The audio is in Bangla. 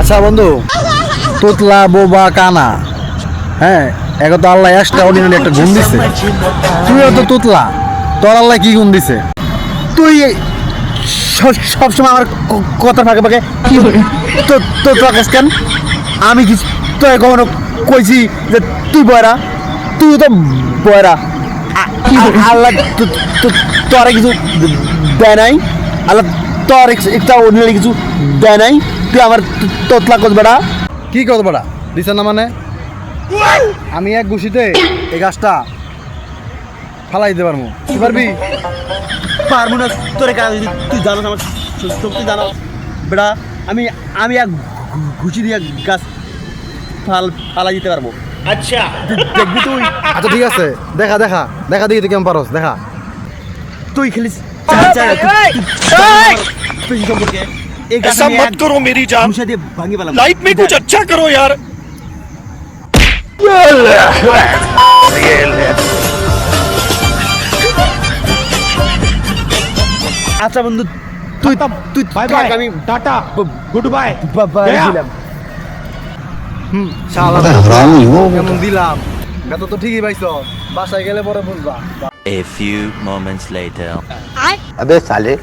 আচ্ছা বন্ধু, তোতলা বোবা কানা, হ্যাঁ এখন তো আল্লাহ এক্সট্রা অর্ডিনারি একটা গুণ দিছে। তুইও তো তোতলা, তোর আল্লাহ কি গুণ দিছে? তুই সবসময় আমার কথা ফাঁকে ফাঁকে তো তোতলা কাজ কেন? আমি কি তোর কখনো কইছি যে তুই বয়রা? তুই তো বয়রা। আল্লাহ তোরা কিছু দেয় নাই, আল্লাহ তোর একটা অর্ডিনারি কিছু দেয় নাই, তুই আমার তোতলা কত বেড়া? কি কত বেড়া দিছে না মানে? আমি এক ঘুষিতে এই গাছটা ফালাই দিতে পারবো, তুই পারবি? পারবো না তোর কাজ, তুই জানো আমার শক্তি জানো বেড়া। আমি আমি এক ঘুষি দিয়ে গাছ ফালাই দিতে পারবো। আচ্ছা দেখবি তুই? আচ্ছা ঠিক আছে, দেখা দেখা দেখা দিই তুই কেমন পারস, দেখা। তুই খেলিস ऐसा मत करो मेरी जान, लाइफ में कुछ अच्छा करो यार। আচ্ছা বন্ধু, তুই তুই बाय থাক, बाय আমি टाटा गुड बाय দিলাম। শালা কেমন দিলাম, বেতন তো ঠিকই পাইছ, বাসায় গেলে পরে বুঝবা। A few moments later. अबे साले